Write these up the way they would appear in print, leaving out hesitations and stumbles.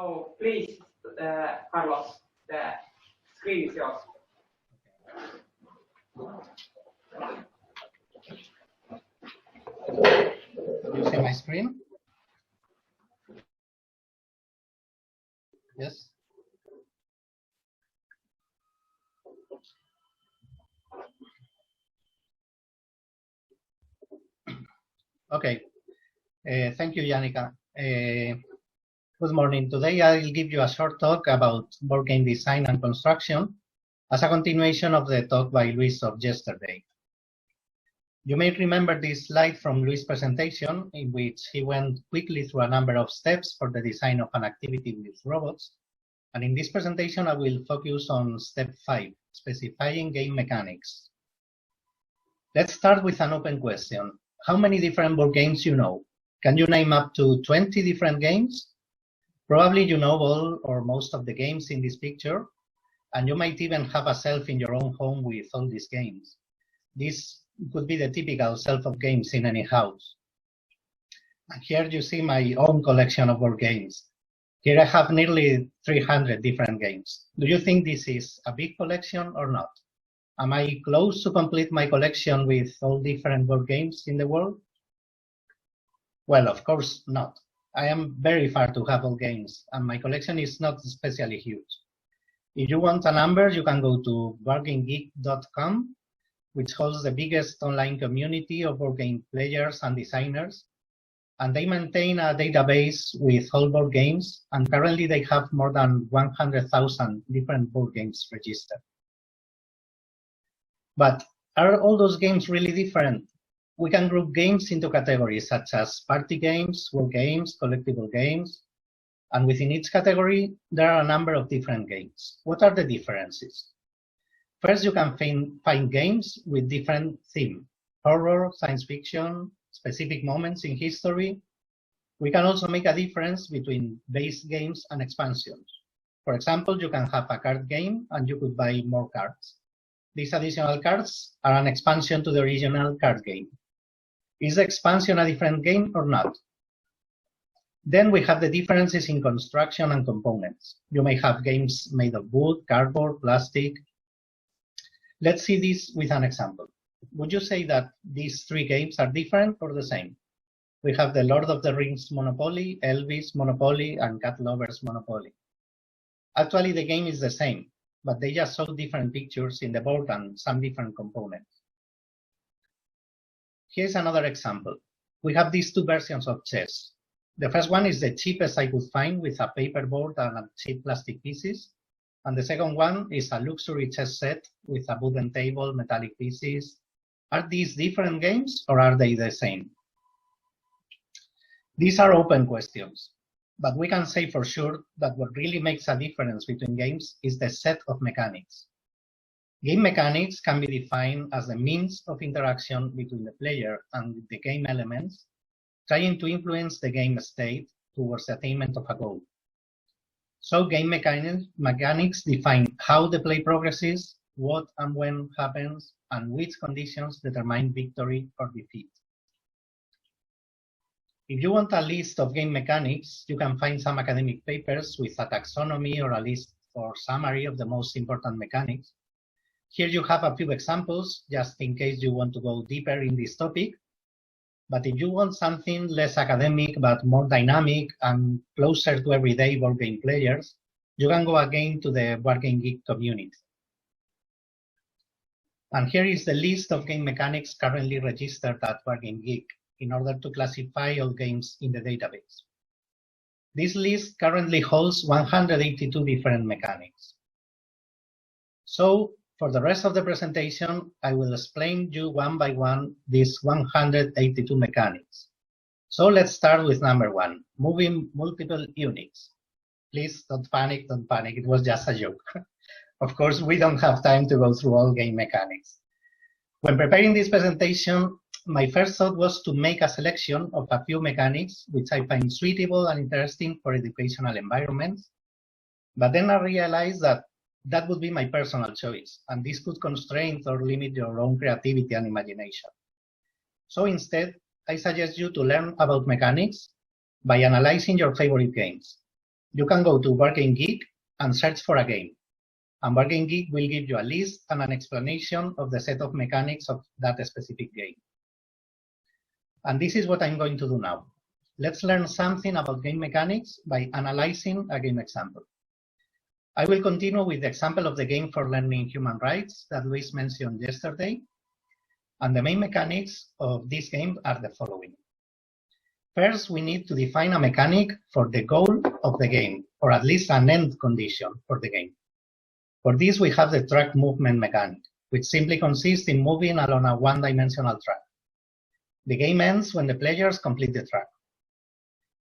So please, Carlos, the screen is yours. You see my screen? Yes. Okay. Thank you, Janica. Good morning. Today I'll give you a short talk about board game design and construction as a continuation of the talk by Luis of yesterday. You may remember this slide from Luis' presentation, in which he went quickly through a number of steps for the design of an activity with robots. And in this presentation, I will focus on step 5, specifying game mechanics. Let's start with an open question. How many different board games you know? Can you name up to 20 different games? Probably you know all or most of the games in this picture, and you might even have a shelf in your own home with all these games. This could be the typical shelf of games in any house. And here you see my own collection of board games. Here I have nearly 300 different games. Do you think this is a big collection or not? Am I close to complete my collection with all different board games in the world? Well, of course not. I am very far to have all games, and my collection is not especially huge. If you want a number, you can go to boardgamegeek.com, which holds the biggest online community of board game players and designers, and they maintain a database with all board games, and currently they have more than 100,000 different board games registered. But are all those games really different? We can group games into categories such as party games, word games, collectible games, and within each category, there are a number of different games. What are the differences? First, you can find games with different themes: horror, science fiction, specific moments in history. We can also make a difference between base games and expansions. For example, you can have a card game and you could buy more cards. These additional cards are an expansion to the original card game. Is the expansion a different game or not? Then we have the differences in construction and components. You may have games made of wood, cardboard, plastic. Let's see this with an example. Would you say that these three games are different or the same? We have the Lord of the Rings Monopoly, Elvis Monopoly, and Cat Lovers Monopoly. Actually, the game is the same, but they just show different pictures in the board and some different components. Here's another example. We have these two versions of chess. The first one is the cheapest I could find with a paper board and cheap plastic pieces. And the second one is a luxury chess set with a wooden table, metallic pieces. Are these different games or are they the same? These are open questions, but we can say for sure that what really makes a difference between games is the set of mechanics. Game mechanics can be defined as the means of interaction between the player and the game elements, trying to influence the game state towards the attainment of a goal. So game mechanics define how the play progresses, what and when happens, and which conditions determine victory or defeat. If you want a list of game mechanics, you can find some academic papers with a taxonomy or a list or summary of the most important mechanics. Here you have a few examples, just in case you want to go deeper in this topic. But if you want something less academic but more dynamic and closer to everyday board game players, you can go again to the Board Game Geek community. And here is the list of game mechanics currently registered at Board Game Geek in order to classify all games in the database. This list currently holds 182 different mechanics. So, for the rest of the presentation, I will explain you one by one these 182 mechanics. So let's start with number 1, moving multiple units. Please don't panic, it was just a joke. Of course, we don't have time to go through all game mechanics. When preparing this presentation, my first thought was to make a selection of a few mechanics which I find suitable and interesting for educational environments. But then I realized that that would be my personal choice, and this could constrain or limit your own creativity and imagination. So instead, I suggest you to learn about mechanics by analyzing your favorite games. You can go to BoardGameGeek and search for a game. And BoardGameGeek will give you a list and an explanation of the set of mechanics of that specific game. And this is what I'm going to do now. Let's learn something about game mechanics by analyzing a game example. I will continue with the example of the game for learning human rights that Luis mentioned yesterday. And the main mechanics of this game are the following. First, we need to define a mechanic for the goal of the game, or at least an end condition for the game. For this, we have the track movement mechanic, which simply consists in moving along a one-dimensional track. The game ends when the players complete the track.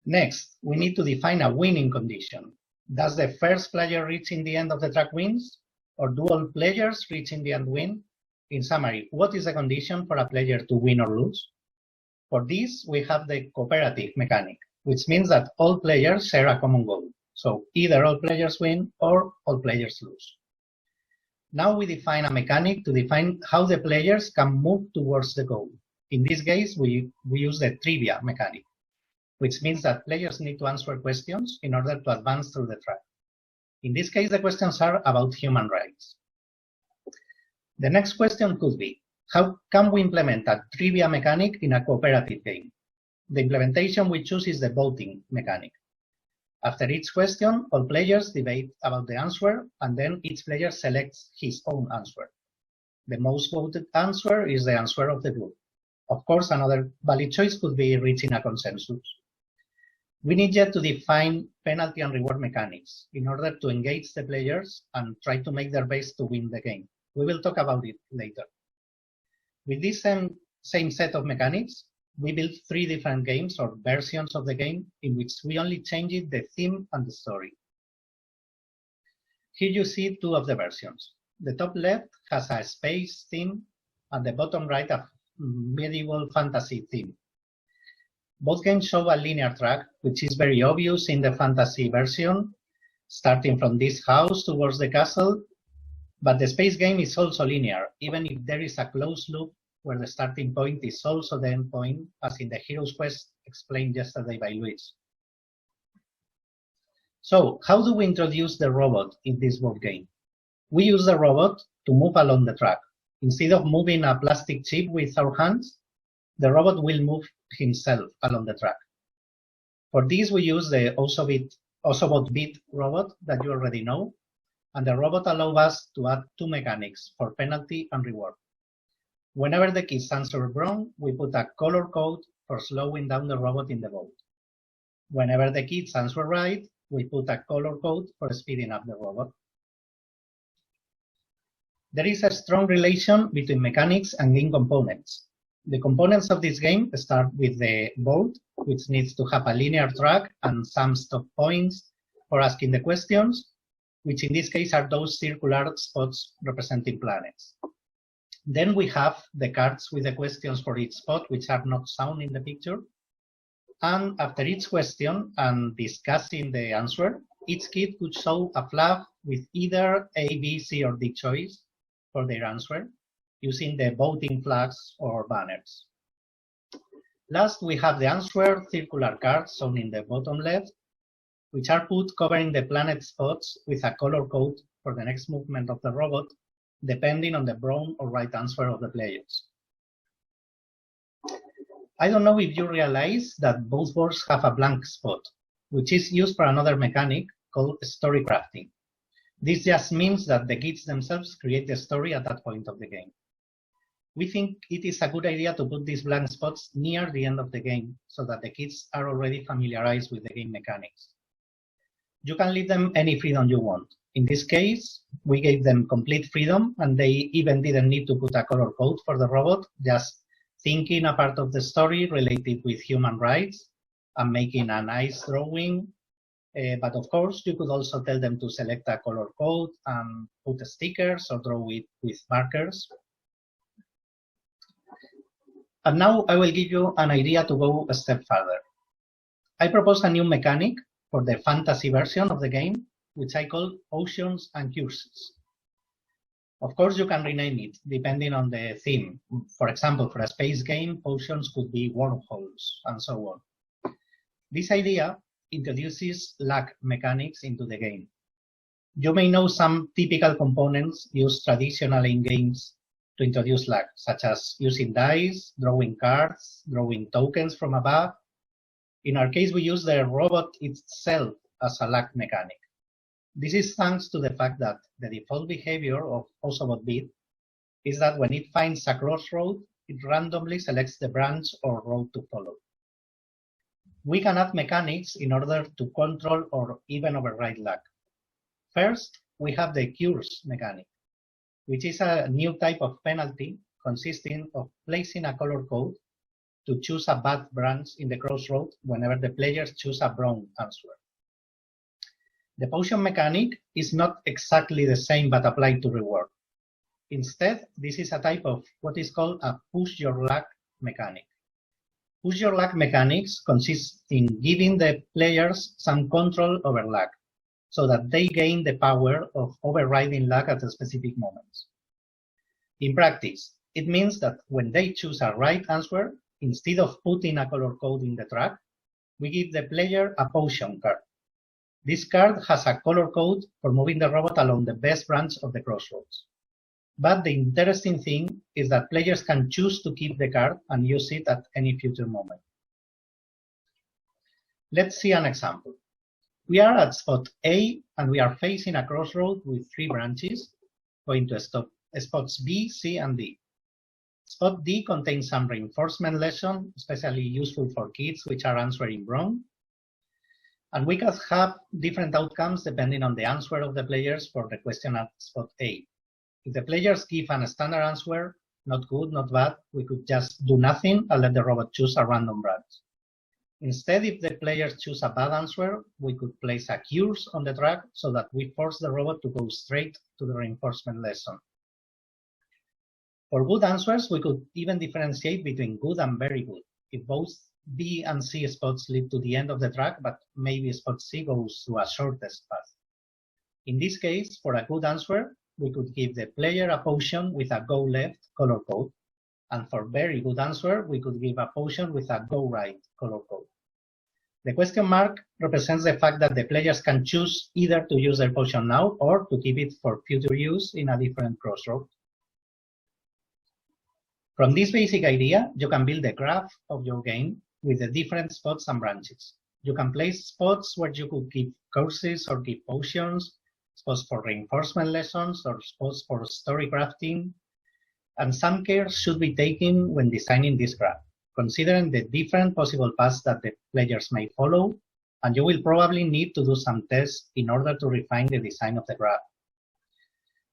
Next, we need to define a winning condition. Does the first player reaching the end of the track wins, or do all players reaching the end win? In summary, what is the condition for a player to win or lose? For this, we have the cooperative mechanic, which means that all players share a common goal. So either all players win or all players lose. Now we define a mechanic to define how the players can move towards the goal. In this case, we use the trivia mechanic, which means that players need to answer questions in order to advance through the track. In this case, the questions are about human rights. The next question could be, how can we implement a trivia mechanic in a cooperative game? The implementation we choose is the voting mechanic. After each question, all players debate about the answer, and then each player selects his own answer. The most voted answer is the answer of the group. Of course, another valid choice could be reaching a consensus. We need yet to define penalty and reward mechanics in order to engage the players and try to make their best to win the game. We will talk about it later. With this same set of mechanics, we built 3 different games or versions of the game in which we only changed the theme and the story. Here you see 2 of the versions. The top left has a space theme and the bottom right a medieval fantasy theme. Both games show a linear track, which is very obvious in the fantasy version, starting from this house towards the castle. But the space game is also linear, even if there is a closed loop where the starting point is also the end point, as in the Hero's Quest explained yesterday by Luis. So, how do we introduce the robot in this board game? We use the robot to move along the track. Instead of moving a plastic chip with our hands, the robot will move himself along the track. For this, we use the Osobot Bit robot that you already know, and the robot allows us to add 2 mechanics for penalty and reward. Whenever the kids answer wrong, we put a color code for slowing down the robot in the boat. Whenever the kids answer right, we put a color code for speeding up the robot. There is a strong relation between mechanics and game components. The components of this game start with the boat, which needs to have a linear track and some stop points for asking the questions, which in this case are those circular spots representing planets. Then we have the cards with the questions for each spot, which are not shown in the picture. And after each question and discussing the answer, each kid could show a flag with either A, B, C, or D choice for their answer, using the voting flags or banners. Last, we have the answer circular cards shown in the bottom left, which are put covering the planet spots with a color code for the next movement of the robot, depending on the wrong or right answer of the players. I don't know if you realize that both boards have a blank spot, which is used for another mechanic called story crafting. This just means that the kids themselves create the story at that point of the game. We think it is a good idea to put these blank spots near the end of the game so that the kids are already familiarized with the game mechanics. You can leave them any freedom you want. In this case, we gave them complete freedom, and they even didn't need to put a color code for the robot, just thinking a part of the story related with human rights and making a nice drawing. But of course, you could also tell them to select a color code and put stickers or draw it with markers. And now I will give you an idea to go a step further. I propose a new mechanic for the fantasy version of the game, which I call potions and curses. Of course, you can rename it depending on the theme. For example, for a space game, potions could be wormholes and so on. This idea introduces lag mechanics into the game. You may know some typical components used traditionally in games to introduce lag, such as using dice, drawing cards, drawing tokens from above. In our case, we use the robot itself as a lag mechanic. This is thanks to the fact that the default behavior of Osobot bit is that when it finds a crossroad, it randomly selects the branch or road to follow. We can add mechanics in order to control or even override lag. First, we have the cures mechanic, which is a new type of penalty consisting of placing a color code to choose a bad branch in the crossroad whenever the players choose a wrong answer. The potion mechanic is not exactly the same but applied to reward. Instead, this is a type of what is called a push your luck mechanic. Push your luck mechanics consists in giving the players some control over luck, so that they gain the power of overriding luck at specific moments. In practice, it means that when they choose a right answer, instead of putting a color code in the track, we give the player a potion card. This card has a color code for moving the robot along the best branch of the crossroads. But the interesting thing is that players can choose to keep the card and use it at any future moment. Let's see an example. We are at spot A and we are facing a crossroad with 3 branches going to spots B, C, and D. Spot D contains some reinforcement lesson, especially useful for kids which are answering wrong. And we can have different outcomes depending on the answer of the players for the question at spot A. If the players give a standard answer, not good, not bad, we could just do nothing and let the robot choose a random branch. Instead, if the players choose a bad answer, we could place a cures on the track so that we force the robot to go straight to the reinforcement lesson. For good answers, we could even differentiate between good and very good. If both B and C spots lead to the end of the track, but maybe spot C goes to a shortest path. In this case, for a good answer, we could give the player a potion with a go left color code, and for very good answer, we could give a potion with a go right color code. The question mark represents the fact that the players can choose either to use their potion now or to keep it for future use in a different crossroad. From this basic idea, you can build a graph of your game with the different spots and branches. You can place spots where you could keep courses or keep potions, spots for reinforcement lessons, or spots for story crafting. And some care should be taken when designing this graph, considering the different possible paths that the players may follow, and you will probably need to do some tests in order to refine the design of the graph.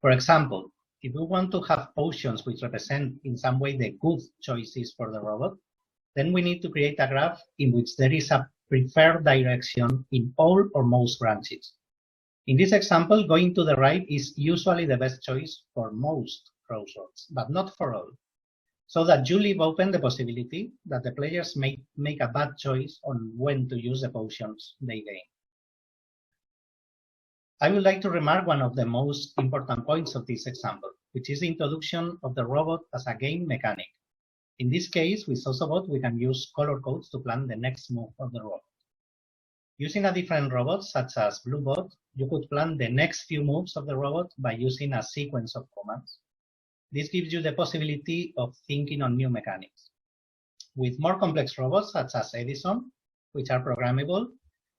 For example, if we want to have potions which represent in some way the good choices for the robot, then we need to create a graph in which there is a preferred direction in all or most branches. In this example, going to the right is usually the best choice for most crossroads, but not for all, so that you leave open the possibility that the players may make a bad choice on when to use the potions they gain. I would like to remark one of the most important points of this example, which is the introduction of the robot as a game mechanic. In this case, with Osobot, we can use color codes to plan the next move of the robot. Using a different robot, such as Bluebot, you could plan the next few moves of the robot by using a sequence of commands. This gives you the possibility of thinking on new mechanics. With more complex robots, such as Edison, which are programmable,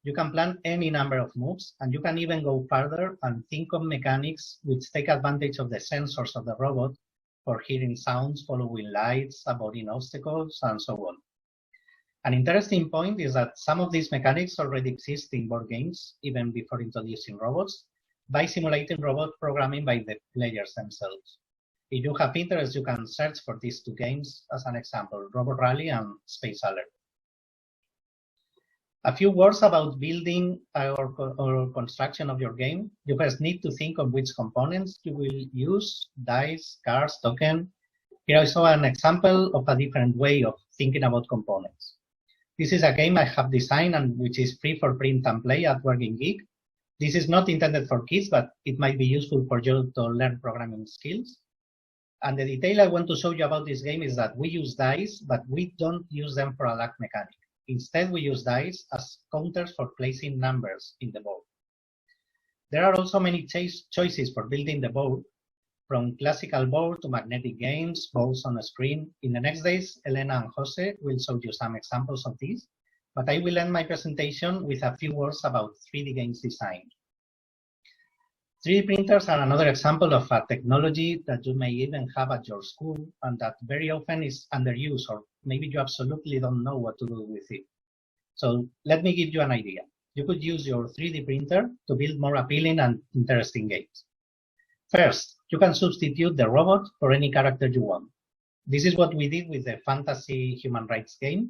you can plan any number of moves, and you can even go further and think of mechanics which take advantage of the sensors of the robot for hearing sounds, following lights, avoiding obstacles, and so on. An interesting point is that some of these mechanics already exist in board games, even before introducing robots, by simulating robot programming by the players themselves. If you have interest, you can search for these 2 games as an example, Robot Rally and Space Alert. A few words about building or construction of your game. You first need to think of which components you will use, dice, cards, token. Here I saw an example of a different way of thinking about components. This is a game I have designed and which is free for print and play at Working Geek. This is not intended for kids, but it might be useful for you to learn programming skills. And the detail I want to show you about this game is that we use dice, but we don't use them for a luck mechanic. Instead, we use dice as counters for placing numbers in the board. There are also many choices for building the board, from classical board to magnetic games, boards on a screen. In the next days, Elena and Jose will show you some examples of these, but I will end my presentation with a few words about 3D games design. 3D printers are another example of a technology that you may even have at your school and that very often is underused, or maybe you absolutely don't know what to do with it. So let me give you an idea. You could use your 3D printer to build more appealing and interesting games. First, you can substitute the robot for any character you want. This is what we did with the fantasy human rights game,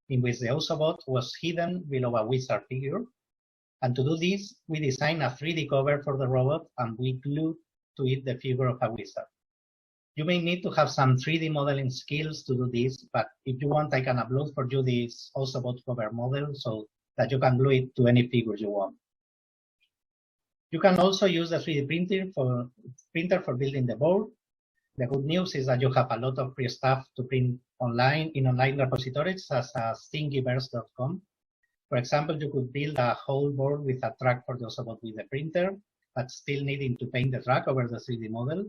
in which the Autobot was hidden below a wizard figure. And to do this, we designed a 3D cover for the robot and we glued to it the figure of a wizard. You may need to have some 3D modeling skills to do this, but if you want, I can upload for you this Autobot cover model so that you can glue it to any figure you want. You can also use the 3D printer for building the board. The good news is that you have a lot of free stuff to print online in online repositories such as thingiverse.com. For example, you could build a whole board with a track for the Autobot with the printer, but still needing to paint the track over the 3D model.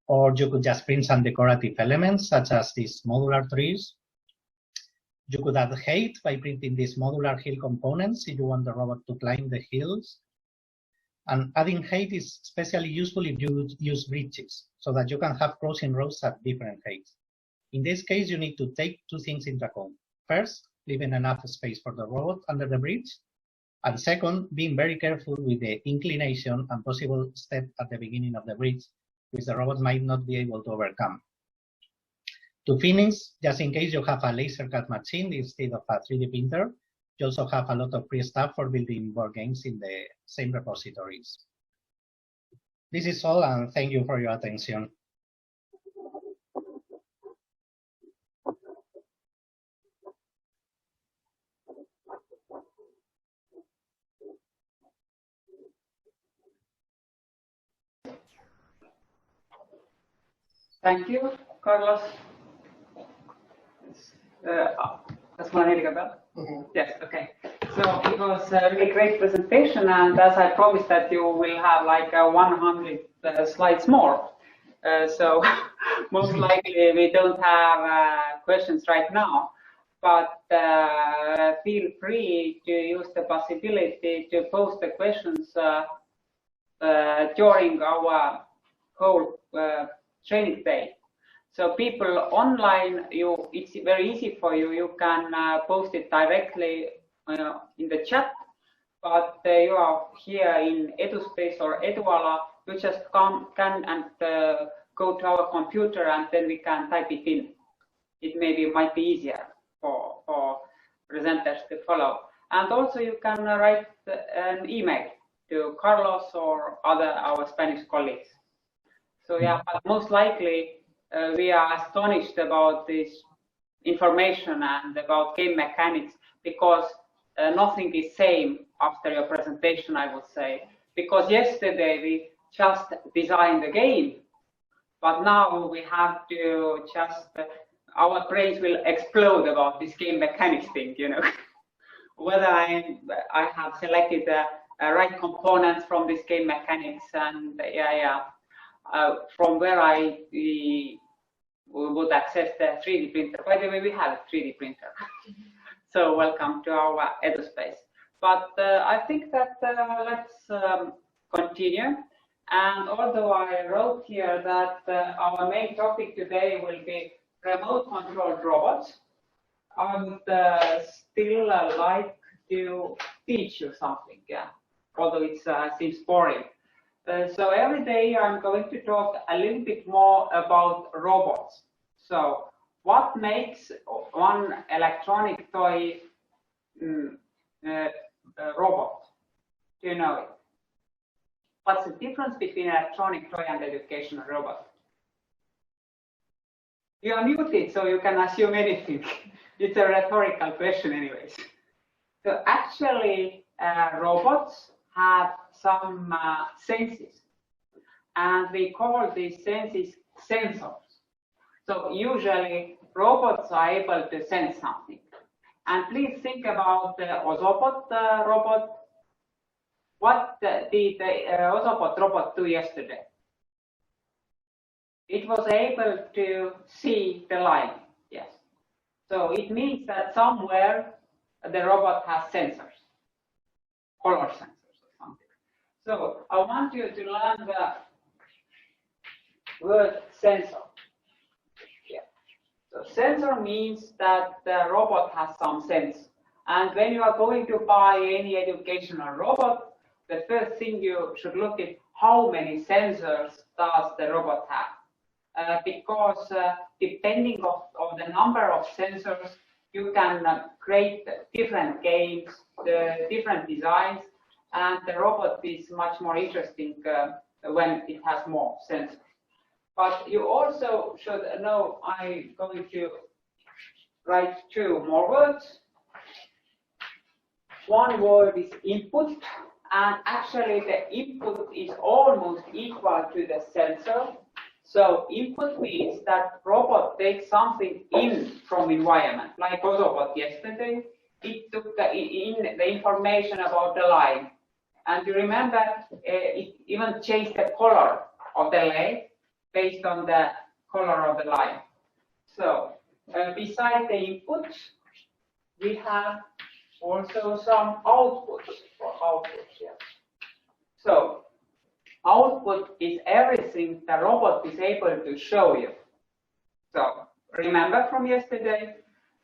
Or you could just print some decorative elements such as these modular trees. You could add height by printing these modular hill components if you want the robot to climb the hills. And adding height is especially useful if you use bridges, so that you can have crossing roads at different heights. In this case, you need to take two things into account. First, leaving enough space for the robot under the bridge. And second, being very careful with the inclination and possible step at the beginning of the bridge, which the robot might not be able to overcome. To finish, just in case you have a laser cut machine instead of a 3D printer, you also have a lot of free stuff for building board games in the same repositories. This is all, and thank you for your attention. Thank you, Carlos. That's my name, Gabriel? Yes, okay. So it was a really great presentation, and as I promised that you will have like 100 slides more. So most likely we don't have questions right now, but feel free to use the possibility to post the questions during our whole training day. So people online, it's very easy for you. You can post it directly in the chat, but you are here in EduSpace or EduAla, you just can and go to our computer and then we can type it in. It might be easier for presenters to follow. And also you can write an email to Carlos or our Spanish colleagues. So yeah, but most likely we are astonished about this information and about game mechanics because nothing is same after your presentation, I would say. Because yesterday we just designed the game, but now we have to just, our brains will explode about this game mechanics thing, you know. Whether I have selected the right components from this game mechanics and from where we would access the 3D printer. By the way, we have a 3D printer. So welcome to our EduSpace. But I think that let's continue. And although I wrote here that our main topic today will be remote controlled robots, I would still like to teach you something, yeah, although it seems boring. So every day I'm going to talk a little bit more about robots. So what makes one electronic toy robot? Do you know it? What's the difference between electronic toy and educational robot? You are muted, so you can assume anything. It's a rhetorical question anyways. So actually, robots have some senses, and we call these senses sensors. So usually robots are able to sense something. And please think about the Ozobot robot. What did the Ozobot robot do yesterday? It was able to see the line, yes. So it means that somewhere the robot has sensors, color sensors or something. So I want you to learn the word sensor. Yeah. So sensor means that the robot has some sense. And when you are going to buy any educational robot, the first thing you should look at how many sensors does the robot have. Because depending on the number of sensors, you can create different games, different designs, and the robot is much more interesting when it has more sensors. But you also should know, I'm going to write two more words. One word is input, and actually the input is almost equal to the sensor. So input means that robot takes something in from environment, like Ozobot yesterday. It took the information about the line. And you remember, it even changed the color of the leg based on the color of the line. So beside the input, we have also some outputs for outputs. Yeah. So output is everything the robot is able to show you. So remember from yesterday,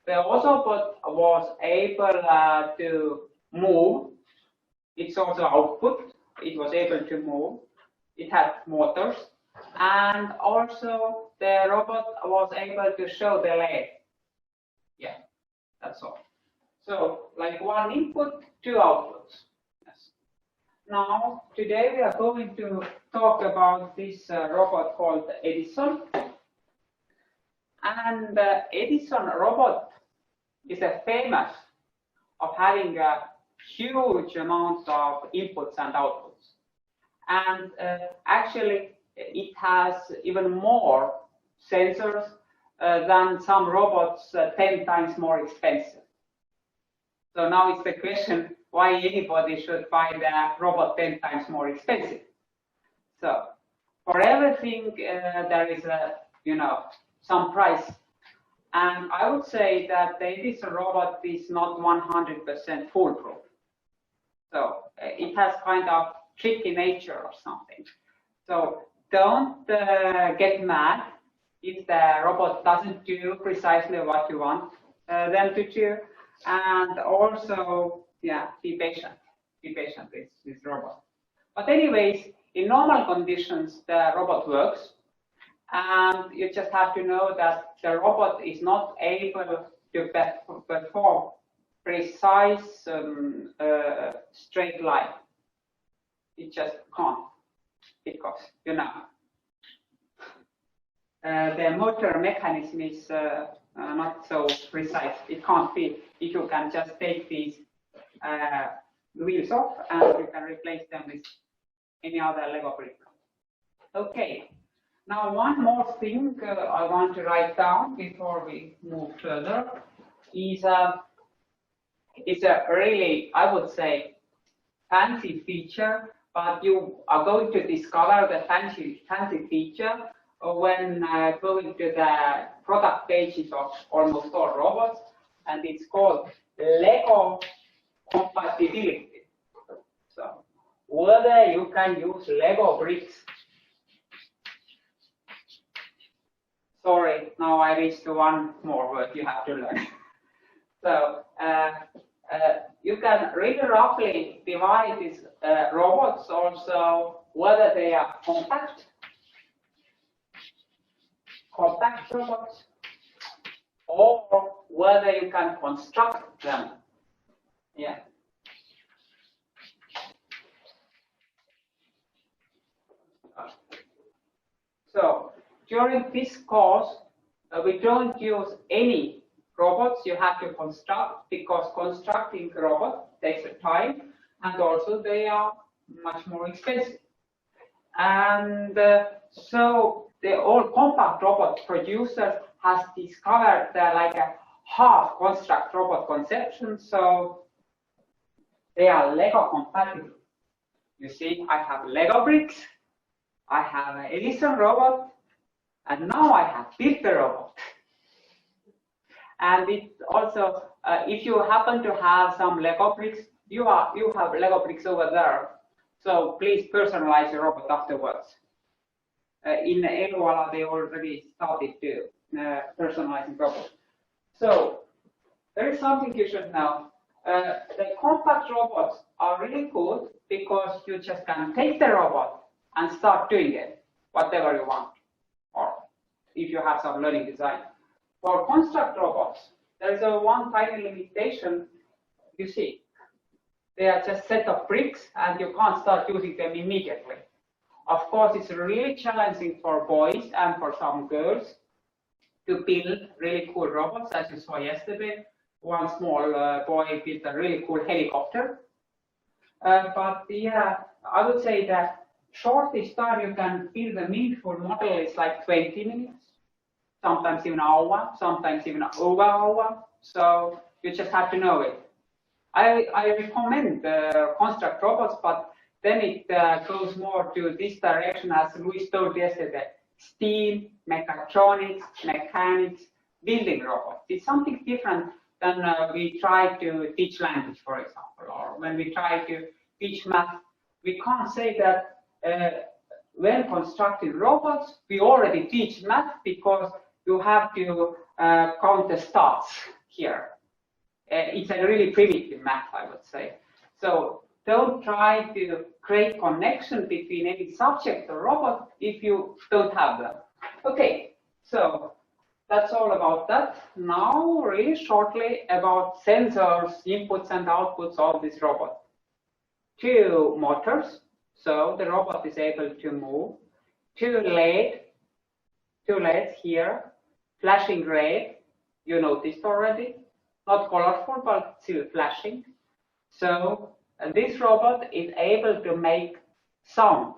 the Ozobot was able to move. It's also output. It was able to move. It had motors. And also the robot was able to show the leg. Yeah, that's all. So like one input, two outputs. Yes. Now, today we are going to talk about this robot called Edison. And Edison Robot is famous of having a huge amount of inputs and outputs. And actually, it has even more sensors than some robots 10 times more expensive. So now it's the question, why anybody should buy the robot 10 times more expensive. So for everything, there is a, some price. And I would say that the Edison robot is not 100% foolproof. So it has kind of tricky nature or something. So don't get mad if the robot doesn't do precisely what you want them to do. And also, yeah, be patient. Be patient with this robot. But anyways, in normal conditions, the robot works. And you just have to know that the robot is not able to perform precise straight line. It just can't, because, the motor mechanism is not so precise. It can't be, if you can just take these wheels off and you can replace them with any other Lego brick. Okay. Now, one more thing I want to write down before we move further is it's a really, I would say, fancy feature, but you are going to discover the fancy feature when going to the product pages of almost all robots, and it's called Lego compatibility. So, whether you can use Lego bricks. Sorry, now I reached to one more word you have to learn. So you can really roughly divide these robots also whether they are compact robots, or whether you can construct them. Yeah. So during this course, we don't use any robots you have to construct, because constructing a robot takes time, and also they are much more expensive. And so the all compact robot producers has discovered like half construct robot conception, so they are Lego compatible. You see, I have Lego bricks, I have an Edison robot, and now I have built a robot. And it also, if you happen to have some Lego bricks, you have Lego bricks over there. So please personalize your robot afterwards. In Eluala, they already started to personalizing robots. So there is something you should know. The compact robots are really good because you just can take the robot and start doing it, whatever you want, or if you have some learning design. For construct robots, there is one tiny limitation. You see, they are just set of bricks and you can't start using them immediately. Of course, it's really challenging for boys and for some girls to build really cool robots, as you saw yesterday. One small boy built a really cool helicopter. But yeah, I would say that shortest time you can build a meaningful model is like 20 minutes, sometimes even an hour, sometimes even over an hour. So you just have to know it. I recommend construct robots, but then it goes more to this direction, as Luis told yesterday: steam, mechatronics, mechanics, building robots. It's something different than we try to teach language, for example, or when we try to teach math. We can't say that when constructing robots, we already teach math, because you have to count the stats here. It's a really primitive math, I would say. So don't try to create connection between any subject or robot if you don't have them. Okay, so that's all about that. Now, really shortly about sensors, inputs and outputs of this robot. 2 motors, so the robot is able to move. 2 LEDs here, flashing red, you noticed already. Not colorful, but still flashing. So this robot is able to make sound,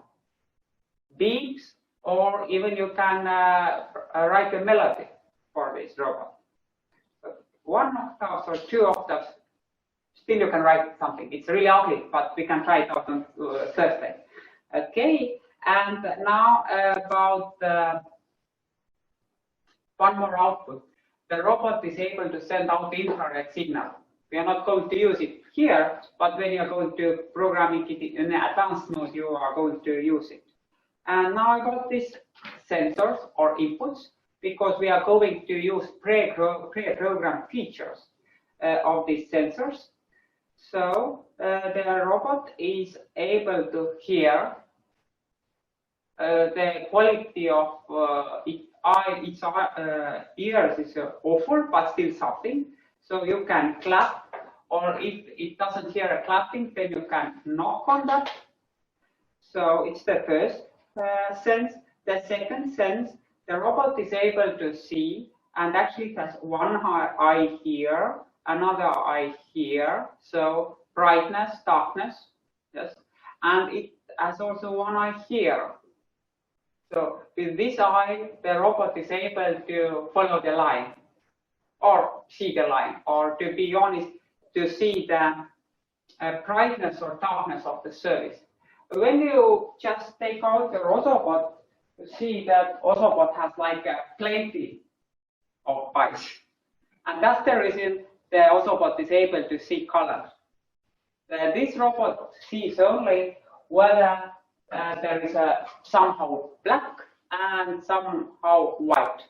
beeps, or even you can write a melody for this robot. 1 octave or 2 octaves, still you can write something. It's really ugly, but we can try it out on Thursday. Okay, and now about one more output. The robot is able to send out infrared signal. We are not going to use it here, but when you are going to programming it in an advanced mode, you are going to use it. And now I got these sensors or inputs, because we are going to use pre-programmed features of these sensors. So the robot is able to hear the quality of its ears is awful, but still something. So you can clap, or if it doesn't hear a clapping, then you can knock on that. So it's the first sense. The second sense, the robot is able to see, and actually it has one eye here, another eye here. So brightness, darkness, yes, and it has also one eye here. So with this eye, the robot is able to follow the line, or see the line, or to be honest, to see the brightness or darkness of the surface. When you just take out the Autobot, you see that Autobot has like plenty of eyes. And that's the reason the Autobot is able to see colors. This robot sees only whether there is somehow black and somehow white.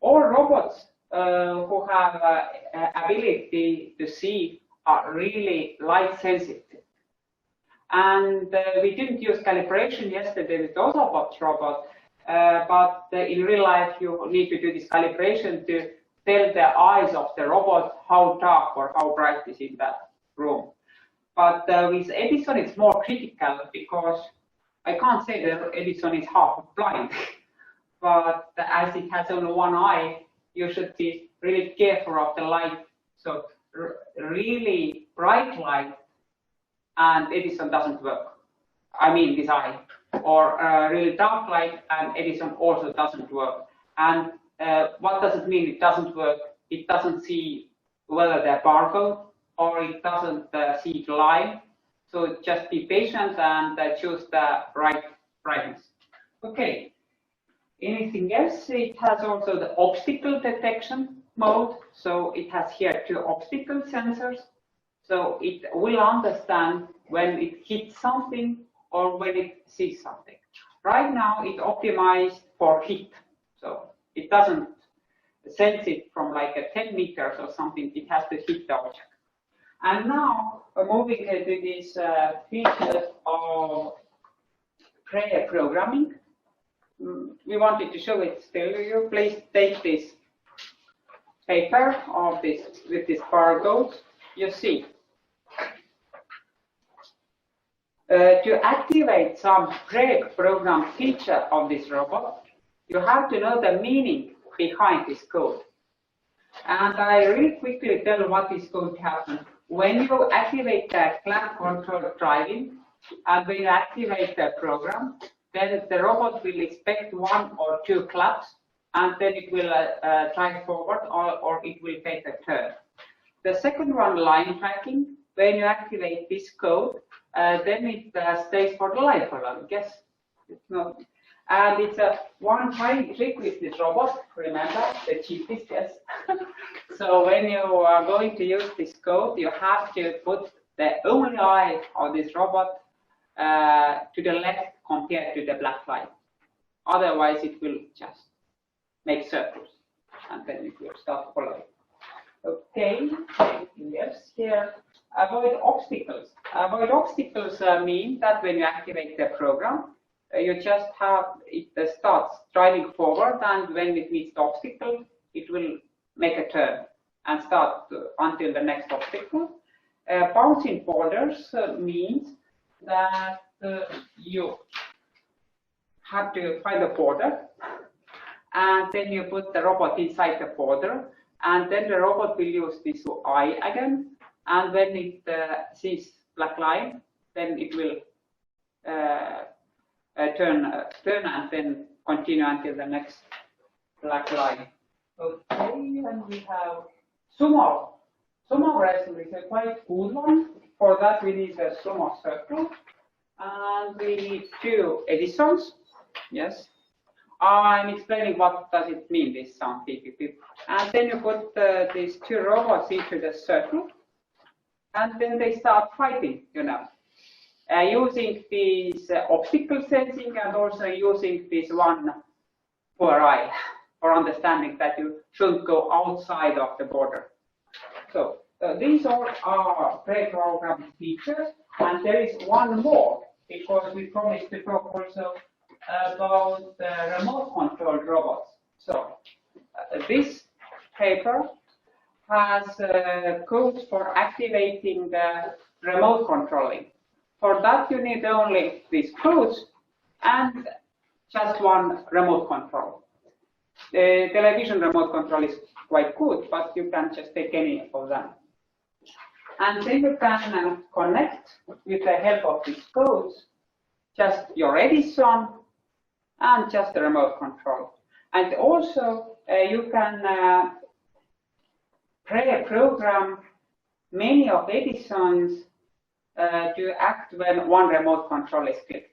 All robots who have ability to see are really light sensitive. And we didn't use calibration yesterday with Autobot robot, but in real life you need to do this calibration to tell the eyes of the robot how dark or how bright is in that room. But with Edison it's more critical, because I can't say that Edison is half blind, but as it has only one eye, you should be really careful of the light. So really bright light and Edison doesn't work. I mean this eye. Or really dark light and Edison also doesn't work. And what does it mean it doesn't work? it doesn't see whether the barcode or it doesn't see it live. So just be patient and choose the right brightness. Okay. Anything else? It has also the obstacle detection mode. So it has here 2 obstacle sensors. So it will understand when it hits something or when it sees something. Right now it optimized for hit. So it doesn't sense it from like a 10 meters or something. It has to hit the object. And now moving to these features of prayer programming. We wanted to show it still. You please take this paper of this with this barcode. You see, to activate some pre-programmed feature of this robot, you have to know the meaning behind this code. And I really quickly tell what is going to happen. When you activate the clap control driving, and when you activate the program, then the robot will expect 1 or 2 claps, and then it will drive forward or it will take a turn. The second one, line tracking, when you activate this code, then it stays for the life alone. Guess it's not. And it's one tiny trick with this robot. Remember, the cheapest, yes. So when you are going to use this code, you have to put the only eye of this robot to the left compared to the black line. Otherwise, it will just make circles, and then it will start following. Okay, anything else here? Avoid obstacles. Avoid obstacles mean that when you activate the program, you just have it starts driving forward, and when it meets the obstacle, it will make a turn and start until the next obstacle. Bouncing borders means that you have to find a border, and then you put the robot inside the border, and then the robot will use this eye again, and when it sees black line, then it will turn and then continue until the next black line. Okay, and we have sumo. Sumo wrestling is a quite good one. For that we need a sumo circle, and we need 2 Edisons. Yes, I'm explaining what does it mean, this sound PPP. And then you put these 2 robots into the circle, and then they start fighting, you know. Using this obstacle sensing and also using this one poor eye for understanding that you shouldn't go outside of the border. So these all are pre-programmed features, and there is one more, because we promised to talk also about the remote controlled robots. So this paper has codes for activating the remote controlling. For that, you need only these codes and just one remote control. The television remote control is quite good, but you can just take any of them. And then you can connect with the help of these codes just your Edison and just the remote control. And also you can pre-program many of Edison's to act when one remote control is clicked.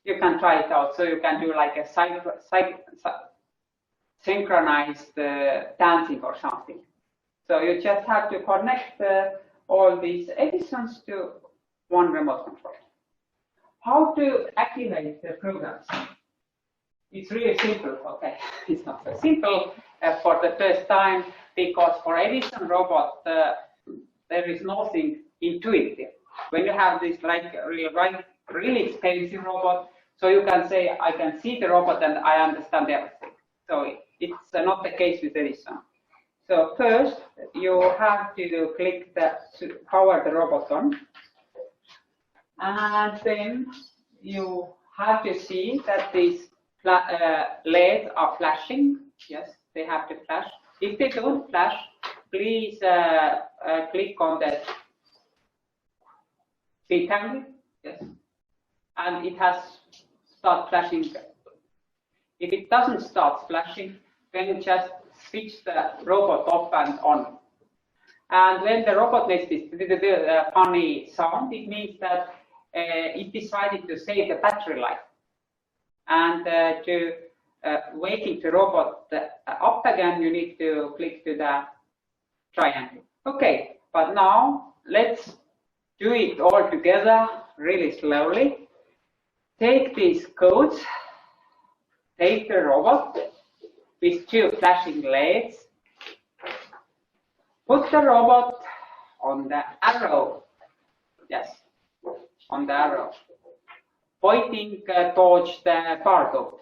You can try it out. So you can do like a synchronized dancing or something. So you just have to connect all these Edisons to one remote control. How to activate the programs? It's really simple. Okay, it's not so simple for the first time, because for Edison Robot there is nothing intuitive. When you have this like really expensive robot, so you can say, I can see the robot and I understand everything. So it's not the case with Edison. So first you have to click the power the robot on, and then you have to see that these LEDs are flashing. Yes, they have to flash. If they don't flash, please click on the rectangle, yes, and it has start flashing. If it doesn't start flashing, then just switch the robot off and on. And when the robot makes this funny sound, it means that it decided to save the battery life. And to waking the robot up again, you need to click to the triangle. Okay, but now let's do it all together really slowly. Take these codes, take the robot with 2 flashing legs, put the robot on the arrow, yes, on the arrow, pointing towards the barcode,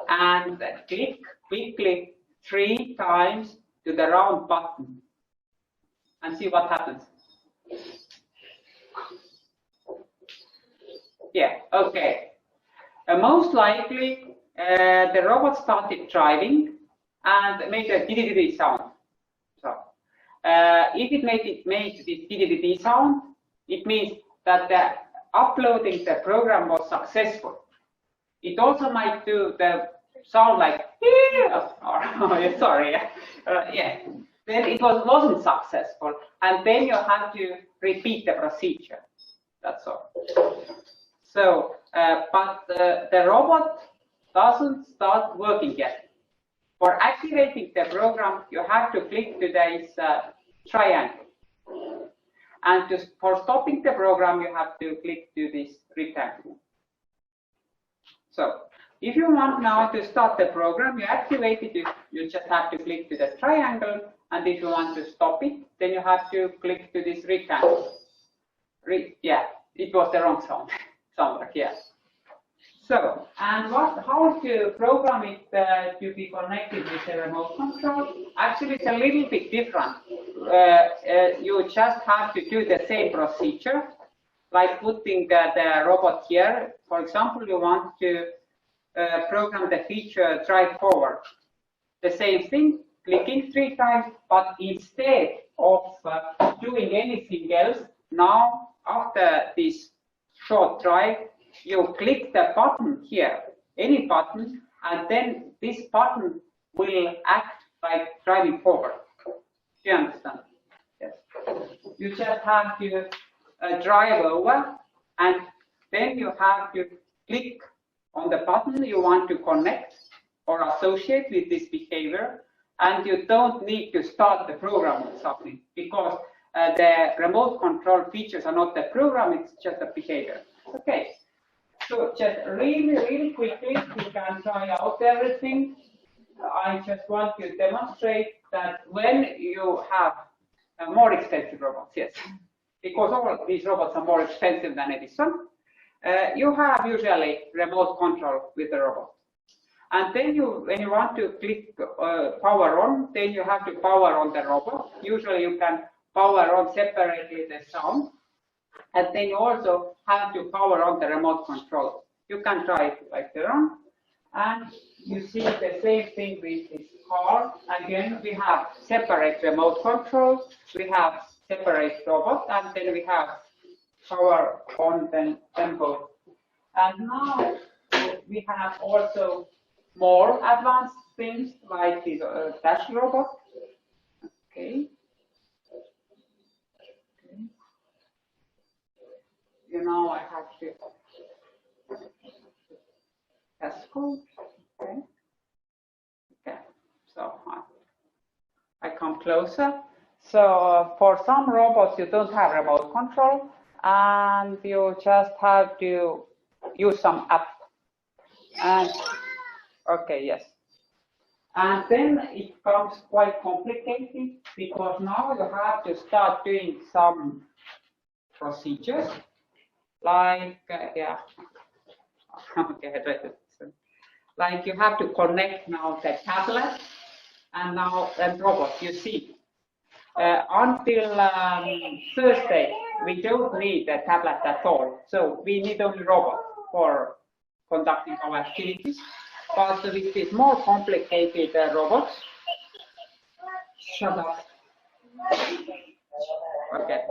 and click quickly 3 times to the round button and see what happens. Yeah, okay. Most likely, the robot started driving and made a dee-dee-dee sound. So, if it made this dee-dee-dee sound, it means that the uploading the program was successful. It also might do the sound like, or sorry, yeah. Then it wasn't successful, and then you have to repeat the procedure. That's all. So, but the robot doesn't start working yet. For activating the program, you have to click to this triangle. And for stopping the program, you have to click to this rectangle. So, if you want now to start the program, you activate it, you just have to click to the triangle. And if you want to stop it, then you have to click to this rectangle. Yeah, it was the wrong sound. Somewhere, yes. So, and how to program it to be connected with the remote control? Actually, it's a little bit different. You just have to do the same procedure, like putting the robot here. For example, you want to program the feature drive forward. The same thing, clicking 3 times, but instead of doing anything else, now after this short drive, you click the button here, any button, and then this button will act like driving forward. Do you understand? Yes. You just have to drive over, and then you have to click on the button you want to connect or associate with this behavior, and you don't need to start the program or something, because the remote control features are not the program, it's just a behavior. Okay, so just really quickly, we can try out everything. I just want to demonstrate that when you have more expensive robots, yes, because all of these robots are more expensive than Edison, you have usually remote control with the robot. And then when you want to click power on, then you have to power on the robot. Usually you can power on separately the sound, and then you also have to power on the remote control. You can try it later on, and you see the same thing with this car. Again, we have separate remote control, we have separate robot, and then we have power on them both. And now we have also more advanced things like this dash robot. Okay. You know, I have to test code. Okay. Okay. So I come closer. So for some robots, you don't have remote control, and you just have to use some app. And okay, yes. And then it becomes quite complicated, because now you have to start doing some procedures, like yeah. Okay, like you have to connect now the tablet and now the robot. You see, until Thursday, we don't need a tablet at all. So we need only robot for conducting our activities. But with these more complicated robots, shut up. Okay,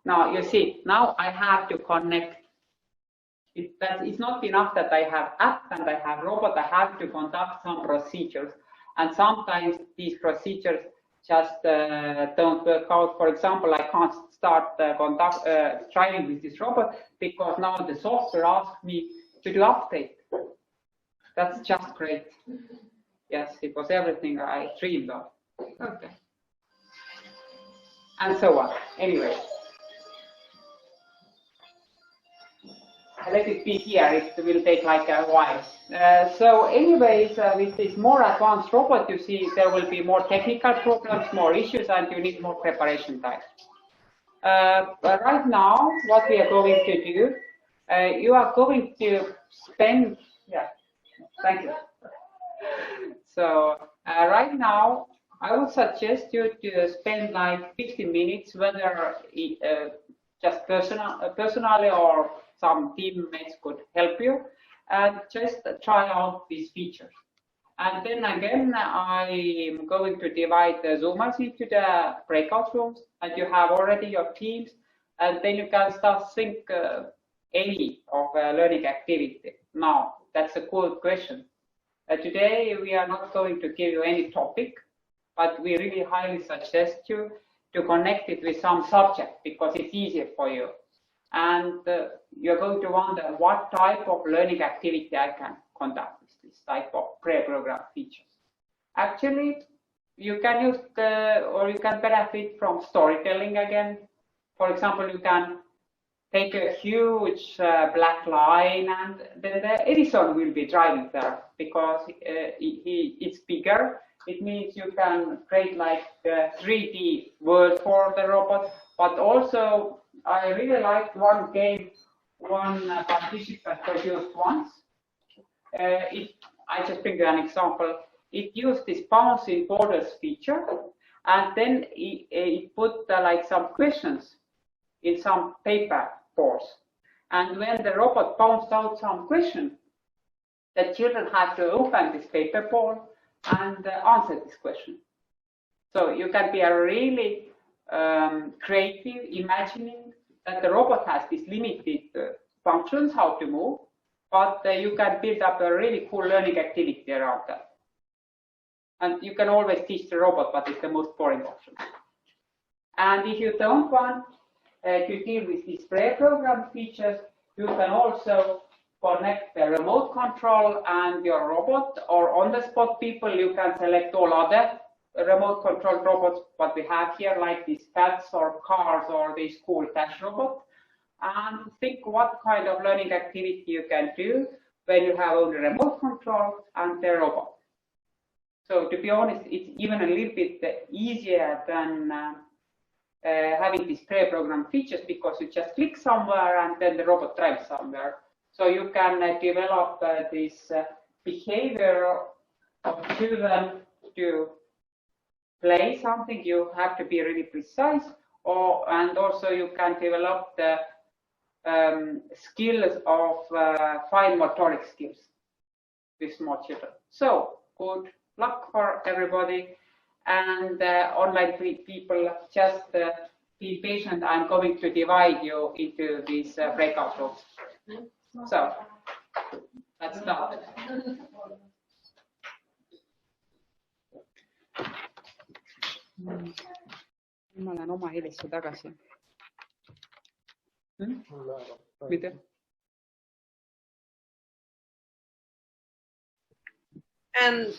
now you see, now I have to connect It's not enough that I have app and I have robot. I have to conduct some procedures, and sometimes these procedures just don't work out. For example, I can't start driving with this robot because now the software asks me to do update. That's just great. Yes, it was everything I dreamed of. Okay. And so on. Anyway. Let it be here, it will take like a while. So anyways, with this more advanced robot, you see there will be more technical problems, more issues, and you need more preparation time. But right now, what we are going to do, you are going to spend, yeah, thank you. So right now, I would suggest you to spend like 50 minutes, whether just personally or some teammates could help you, and just try out these features. And then again, I'm going to divide the Zoomers into the breakout rooms, and you have already your teams, and then you can start think any of learning activity. Now, that's a good question. Today, we are not going to give you any topic, but we really highly suggest you to connect it with some subject because it's easier for you. And you're going to wonder what type of learning activity I can conduct with this type of pre-programmed features. Actually, you can use or you can benefit from storytelling again. For example, you can take a huge black line, and then the Edison will be driving there because it's bigger. It means you can create like a 3D world for the robot, but also I really liked one game one participant produced once. I just bring you an example. It used this bouncing borders feature, and then it put like some questions in some paper balls. And when the robot bounced out some question, the children had to open this paper ball and answer this question. So you can be a really creative, imagining that the robot has these limited functions, how to move, but you can build up a really cool learning activity around that. And you can always teach the robot what is the most boring option. And if you don't want to deal with these pre-programmed features, you can also connect the remote control and your robot, or on the spot people, you can select all other remote control robots what we have here, like these pets or cars or this cool touch robot, and think what kind of learning activity you can do when you have only remote control and the robot. So to be honest, it's even a little bit easier than having these pre-programmed features, because you just click somewhere and then the robot drives somewhere. So you can develop this behavior of children to play something. You have to be really precise, and also you can develop the skills of fine motoric skills with small children. So good luck for everybody, and online people, just be patient. I'm going to divide you into these breakout rooms. So let's start. Ma lähen oma helisse tagasi. Mida? And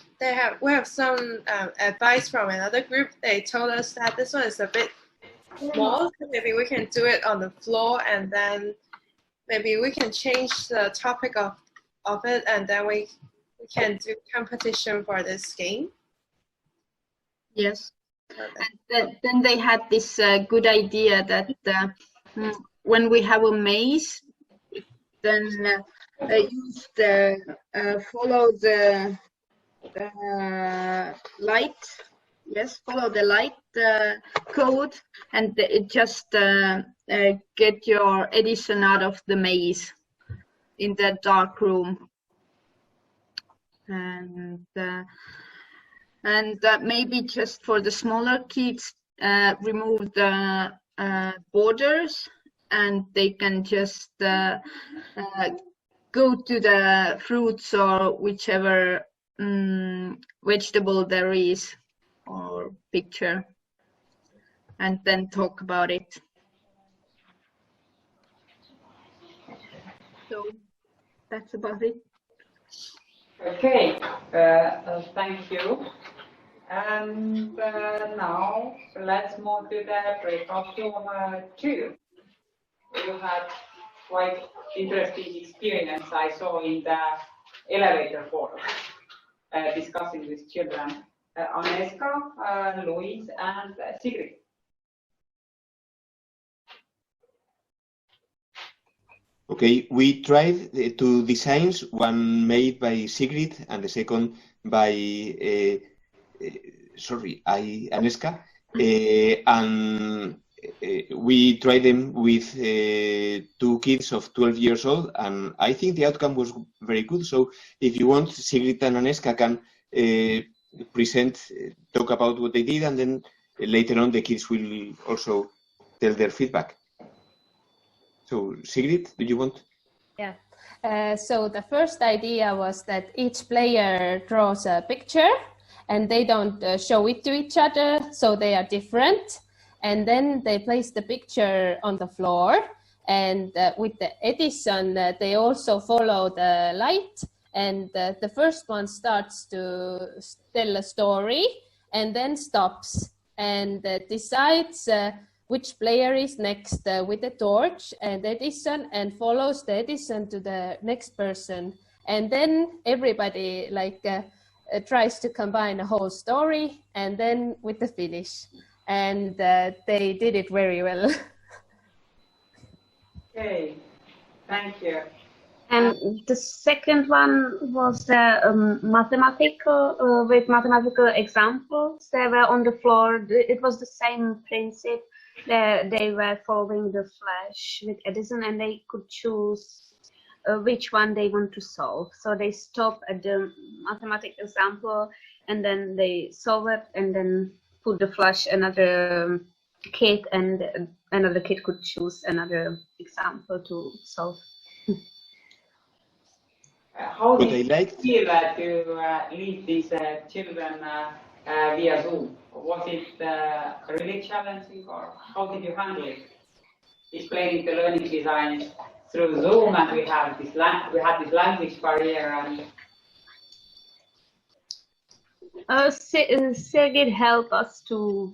we have some advice from another group. They told us that this one is a bit small, so maybe we can do it on the floor, and then maybe we can change the topic of it, and then we can do competition for this game. Yes. And then they had this good idea that when we have a maze, then use the follow the light. Yes, follow the light code, and it just get your Edison out of the maze in the dark room. And maybe just for the smaller kids, remove the borders and they can just go to the fruits or whichever vegetable there is or picture, and then talk about it. So that's about it. Okay, thank you. And now let's move to the breakout room 2. You had quite interesting experience I saw in the elevator forum, discussing with children. Aneska, Louise, and Sigrid. Okay, we tried two designs, one made by Sigrid and the second by Aneska, and we tried them with 2 kids of 12 years old, and I think the outcome was very good. So if you want, Sigrid and Aneska can talk about what they did, and then later on the kids will also tell their feedback. So Sigrid, do you want? Yeah. So the first idea was that each player draws a picture and they don't show it to each other, so they are different. And then they place the picture on the floor, and with the Edison, they also follow the light, and the first one starts to tell a story and then stops and decides which player is next with the torch and Edison, and follows the Edison to the next person. And then everybody tries to combine a whole story, and then with the finish. And they did it very well. Okay, thank you. And the second one was mathematical, with mathematical examples. They were on the floor. It was the same principle. They were following the flash with Edison, and they could choose which one they want to solve. So they stop at the mathematical example, and then they solve it, and then put the flash another kid, and another kid could choose another example to solve. How did you feel to lead these children via Zoom? Was it really challenging, or how did you handle it? Explaining the learning design through Zoom, and we had this language barrier. And Sergey helped us to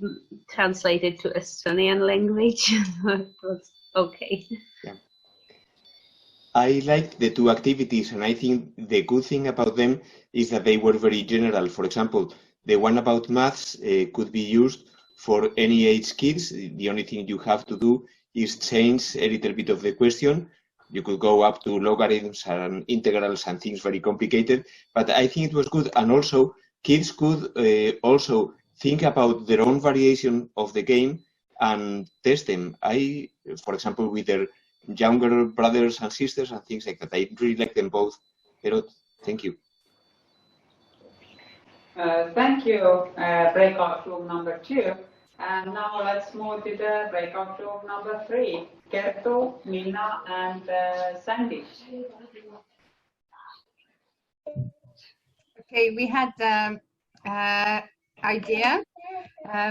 translate it to Estonian language. It was okay. Yeah. I liked the 2 activities, and I think the good thing about them is that they were very general. For example, the one about maths could be used for any age kids. The only thing you have to do is change a little bit of the question. You could go up to logarithms and integrals and things very complicated, but I think it was good. And also, kids could also think about their own variation of the game and test them. For example, with their younger brothers and sisters and things like that. I really like them both a lot. Thank you. Thank you, breakout room number 2. And now let's move to the breakout room number 3. Kertu, Minna, and Sandy. Okay, we had the idea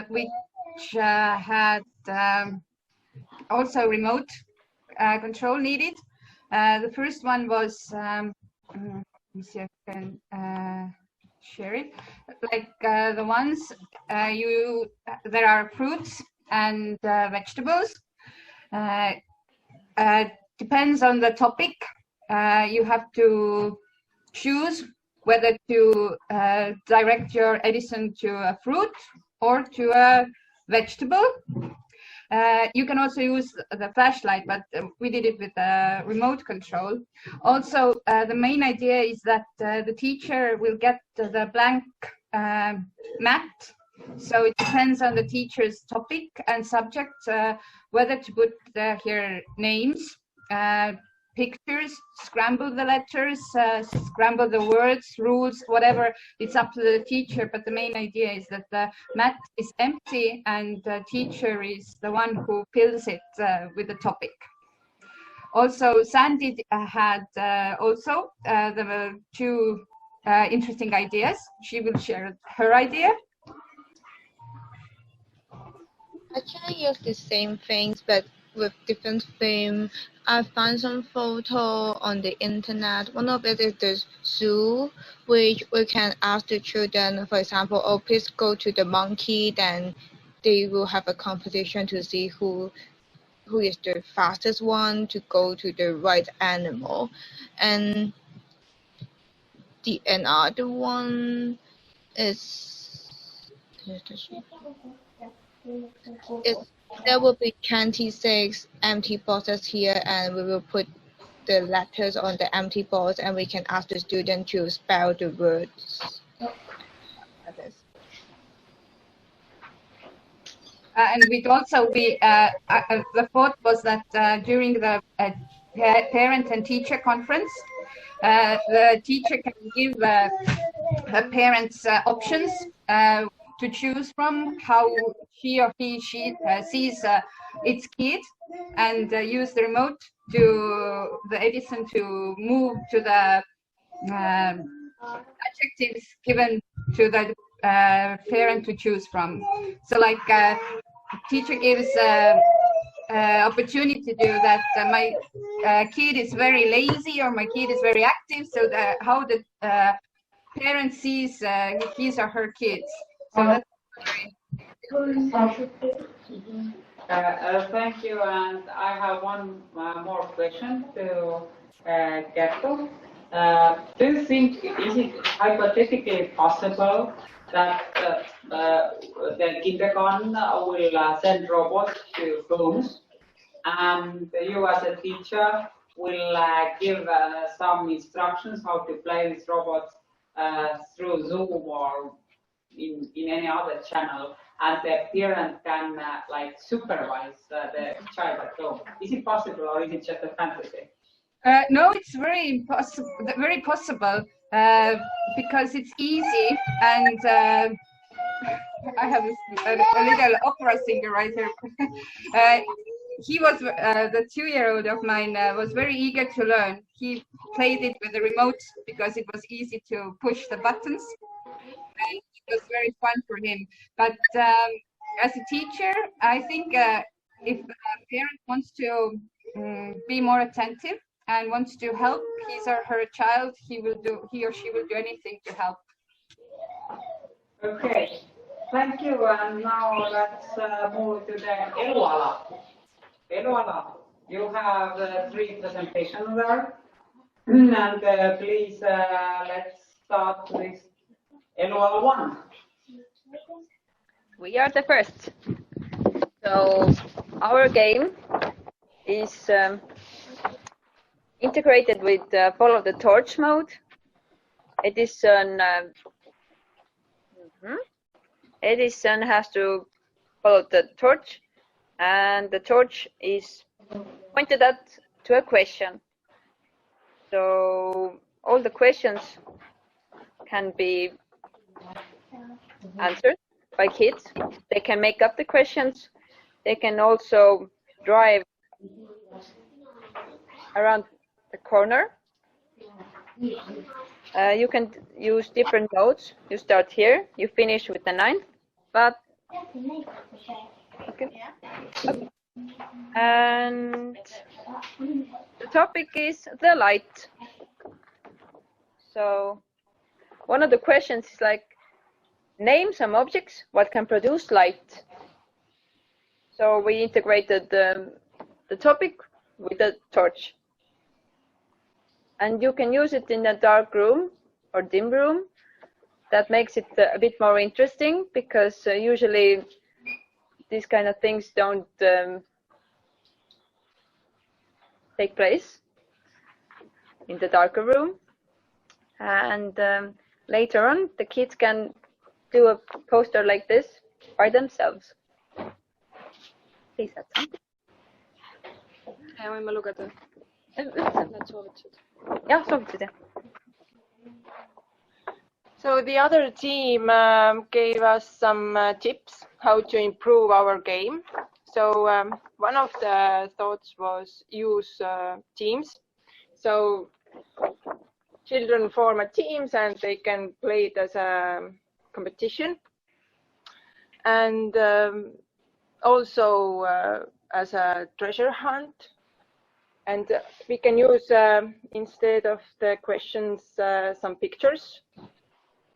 which had also remote control needed. The first one was, let me see if I can share it. Like the ones there are fruits and vegetables. Depends on the topic. You have to choose whether to direct your Edison to a fruit or to a vegetable. You can also use the flashlight, but we did it with a remote control. Also, the main idea is that the teacher will get the blank mat. So it depends on the teacher's topic and subject, whether to put here names, pictures, scramble the letters, scramble the words, rules, whatever. It's up to the teacher, but the main idea is that the mat is empty and the teacher is the one who fills it with the topic. Also, Sandy had also the two interesting ideas. She will share her idea. Actually, I use the same things, but with different theme. I found some photo on the internet. One of it is the zoo, which we can ask the children, for example, oh, please go to the monkey, then they will have a competition to see who is the fastest one to go to the right animal. And the another one is there will be 26 empty boxes here, and we will put the letters on the empty box, and we can ask the student to spell the words. And we'd also be, the thought was that during the parent and teacher conference, the teacher can give the parents options to choose from, how she or he sees its kid, and use the remote to the Edison to move to the adjectives given to the parent to choose from. So like teacher gives opportunity to do that. My kid is very lazy, or my kid is very active, so how the parent sees his or her kids. So that's thank you, and I have one more question to Gerto. Do you think, is it hypothetically possible that the kindergarten will send robots to homes, and you as a teacher will give some instructions how to play with robots through Zoom or in any other channel, and the parent can supervise the child at home? Is it possible, or is it just a fantasy? No, it's very possible because it's easy, and I have a little opera singer right here. He was the 2-year-old of mine was very eager to learn. He played it with the remote because it was easy to push the buttons, and it was very fun for him. But as a teacher, I think if a parent wants to be more attentive and wants to help his or her child, he or she will do anything to help. Okay, thank you. And now let's move to the Eluala. Eluala, you have 3 presentations there. And please, let's start with Eluala 1. We are the first. So our game is integrated with follow the torch mode. Edison has to follow the torch, and the torch is pointed at to a question. So all the questions can be answered by kids. They can make up the questions. They can also drive around the corner. You can use different nodes. You start here, you finish with the 9th, but okay. And the topic is the light. So one of the questions is like, name some objects what can produce light. So we integrated the topic with the torch. And you can use it in a dark room or dim room. That makes it a bit more interesting, because usually these kind of things don't take place in the darker room. And later on, the kids can do a poster like this by themselves. Please add something. Võime lugeda. Need soovitused. Jah, soovitused, jah. So the other team gave us some tips how to improve our game. So one of the thoughts was use teams. So children form a teams and they can play it as a competition, and also as a treasure hunt. And we can use, instead of the questions, some pictures.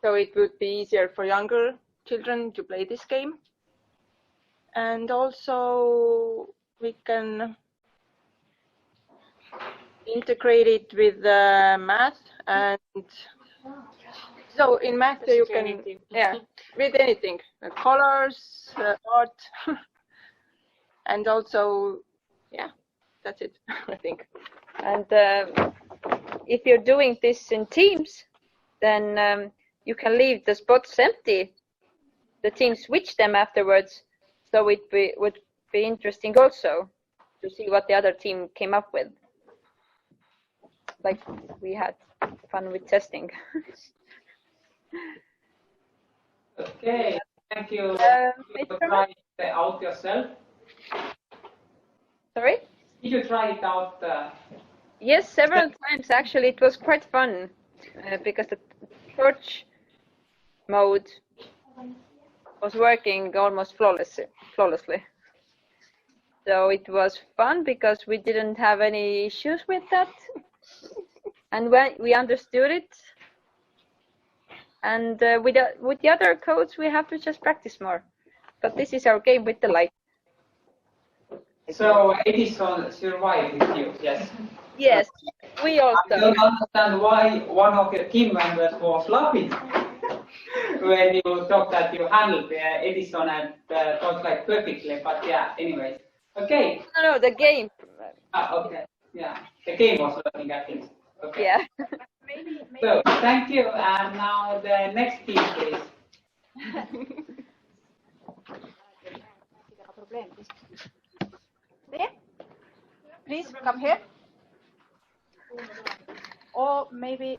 So it would be easier for younger children to play this game. And also we can integrate it with math. And so in math you can, yeah, with anything, colors, art, and also, yeah, that's it, I think. And if you're doing this in teams, then you can leave the spots empty. The team switch them afterwards, so it would be interesting also to see what the other team came up with. Like we had fun with testing. Okay, thank you. You try it out yourself? Sorry? Did you try it out? Yes, several times actually. It was quite fun because the torch mode was working almost flawlessly. So it was fun because we didn't have any issues with that. And when we understood it, and with the other codes, we have to just practice more. But this is our game with the light. So Edison survived with you, yes? Yes, we also. I don't understand why one of your team members was laughing when you thought that you handled Edison and thought like perfectly, but yeah, anyways. Okay. No, the game. Okay, yeah, the game was looking at it. Okay. Yeah. Maybe. So, thank you, and now the next team, please. There? Please come here. Or maybe.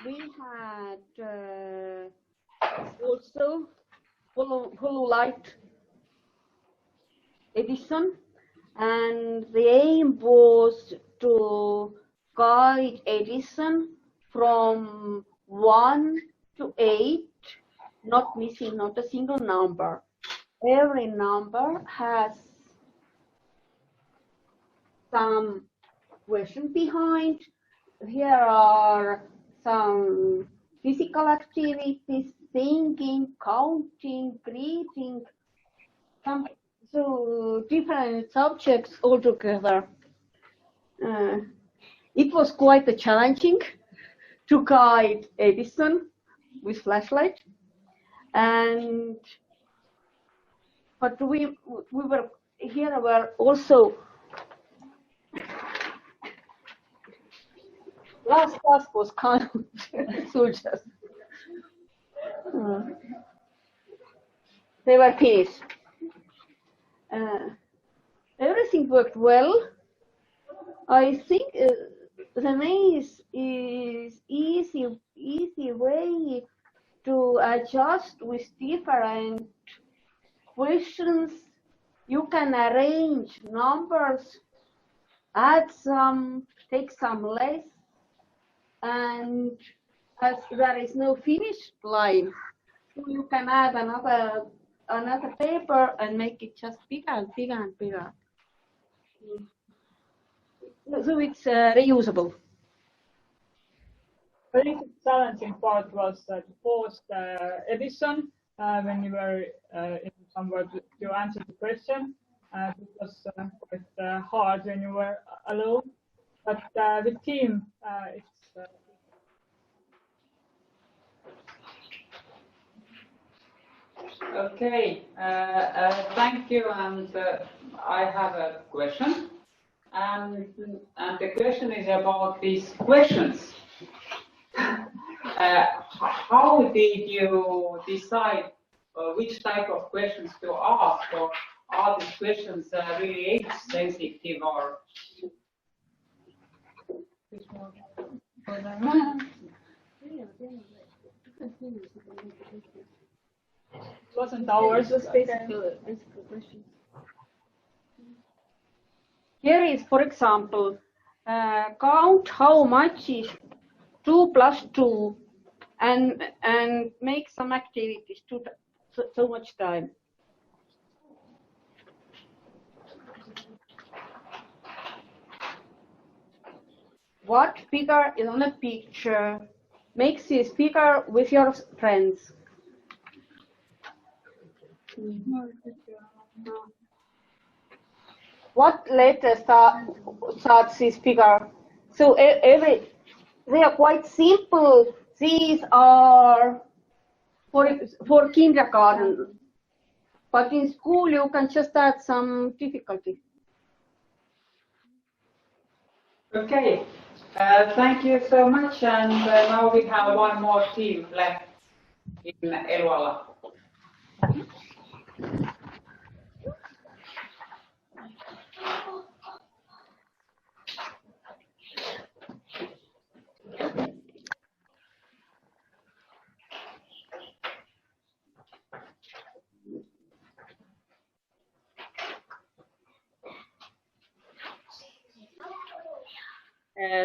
We had also follow light Edison, and the aim was to guide Edison from 1 to 8, not missing not a single number. Every number has some question behind. Here are some physical activities, thinking, counting, breathing, so different subjects all together. It was quite challenging to guide Edison with flashlight, but we were here were also. Last task was kind of soldiers. They were finished. Everything worked well. I think the maze is easy way to adjust with different questions. You can arrange numbers, add some, take some less. And as there is no finish line, you can add another paper and make it just bigger and bigger and bigger. So it's reusable. I think the challenging part was to force Edison when you were in somewhere to answer the question. It was quite hard when you were alone, but with team, it's Okay, thank you, and I have a question. And the question is about these questions. How did you decide which type of questions to ask, or are these questions really age sensitive, or? It wasn't ours. Here is, for example, count how much is 2 plus 2 and make some activities to so much time. What figure is on a picture? Make this figure with your friends. What letter starts this figure? So they are quite simple. These are for kindergarten. But in school you can just add some difficulty. Okay, thank you so much. And now we have one more team left in Eluala.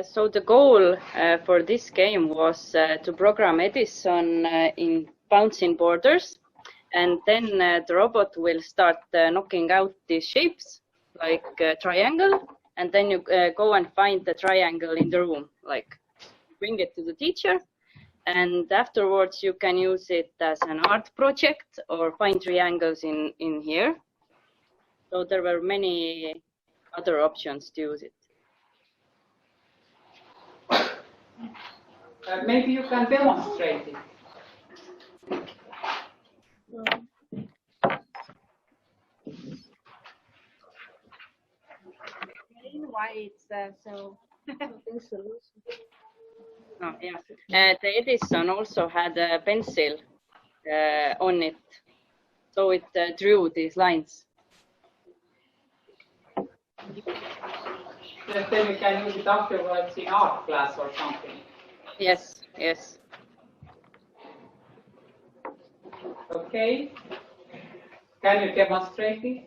So the goal for this game was to program Edison in bouncing borders, and then the robot will start knocking out these shapes, like triangle, and then you go and find the triangle in the room, like bring it to the teacher, and afterwards you can use it as an art project or find triangles in here. So there were many other options to use it. Maybe you can demonstrate it. Why it's so Oh, yeah. The Edison also had a pencil on it, so it drew these lines. Then you can use it afterwards in art class or something. Yes, yes. Okay. Can you demonstrate it?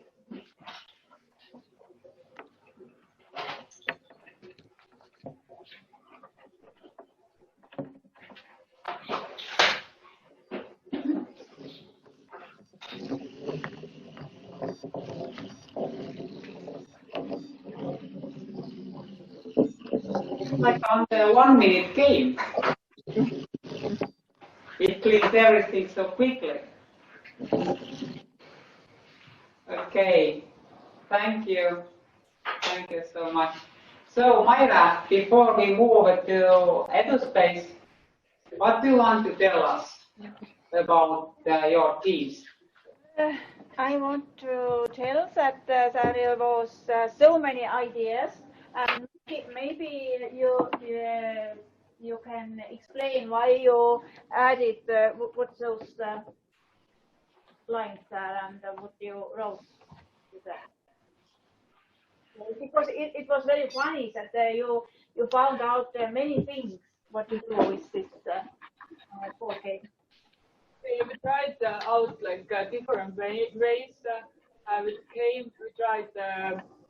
Like on the 1 minute game. It cleans everything so quickly. Okay, thank you. Thank you so much. So, Mayra, before we move to EduSpace, what do you want to tell us about your teams? I want to tell that there was so many ideas, and maybe you can explain why you added what those lines are and what you wrote with that. Because it was very funny that you found out many things what to do with this board game. We tried out like different ways. With game, we tried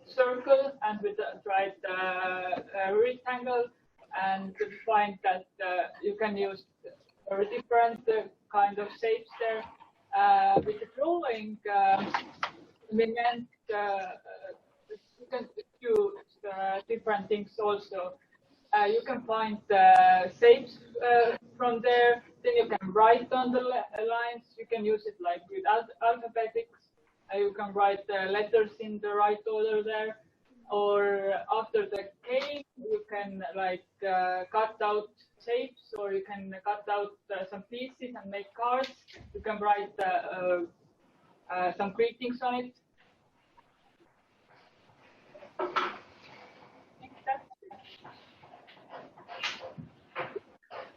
circle, and we tried rectangle, and we find that you can use very different kind of shapes there. With the drawing, we meant you can use different things also. You can find shapes from there. Then you can write on the lines. You can use it like with alphabetics. You can write letters in the right order there. Or after the game, you can like cut out shapes, or you can cut out some pieces and make cards. You can write some greetings on it.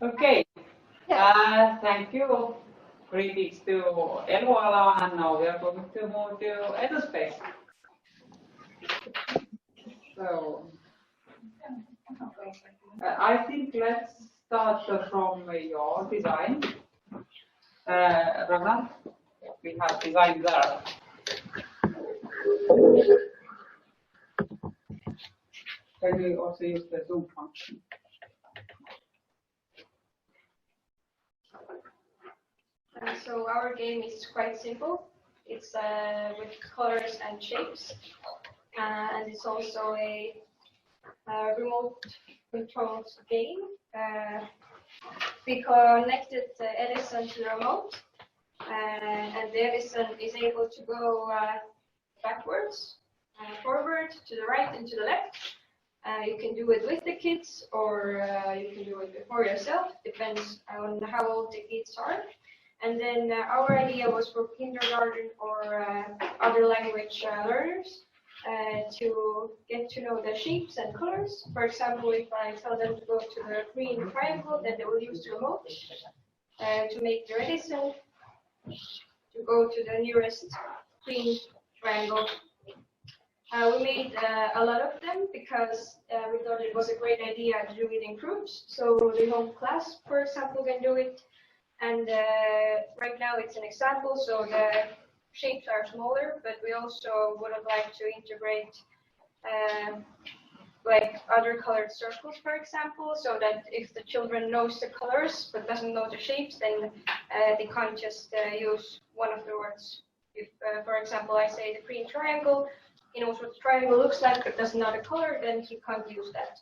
Okay. Thank you. Greetings to Eluala, and now we are going to move to aerospace. So, I think let's start from your design. Ronald, we have design there. Can we also use the zoom function? So our game is quite simple. It's with colors and shapes, and it's also a remote controlled game. We connected Edison to the remote, and the Edison is able to go backwards, forward, to the right, and to the left. You can do it with the kids, or you can do it before yourself. Depends on how old the kids are. And then our idea was for kindergarten or other language learners to get to know the shapes and colors. For example, if I tell them to go to the green triangle, then they will use the remote to make their Edison to go to the nearest green triangle. We made a lot of them because we thought it was a great idea to do it in groups. So the home class, for example, can do it. And right now it's an example, so the shapes are smaller, but we also would have liked to integrate like other colored circles, for example, so that if the children knows the colors but doesn't know the shapes, then they can't just use one of the words. If, for example, I say the green triangle, he knows what the triangle looks like, but doesn't know the color, then he can't use that.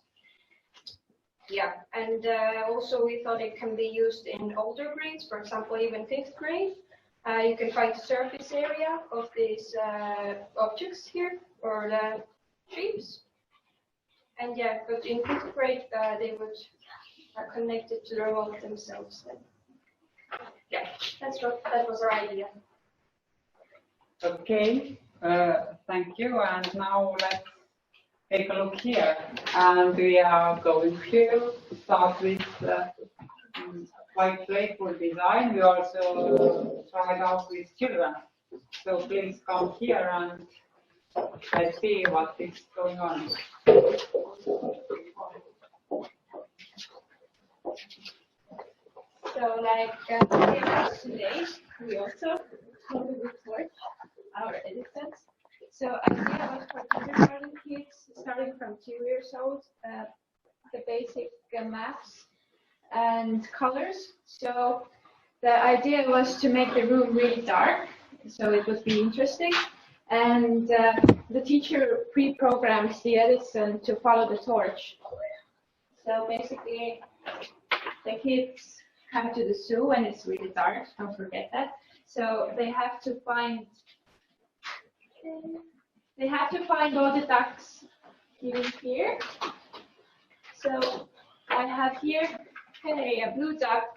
Yeah, and also we thought it can be used in older grades, for example, even 5th grade. You can find the surface area of these objects here, or the shapes. And yeah, but in 5th grade, they would connect it to the remote themselves. Then. Yeah, that was our idea. Okay, thank you. And now let's take a look here. And we are going to start with quite playful design. We also tried out with children. So please come here and let's see what is going on. So like today, we also report our Edisons. So idea was for kindergarten kids starting from 2 years old, the basic maths and colors. So the idea was to make the room really dark, so it would be interesting. And the teacher pre-programs the Edison to follow the torch. So basically, the kids come to the zoo and it's really dark, don't forget that. So they have to find all the ducks even here. So I have here a blue duck,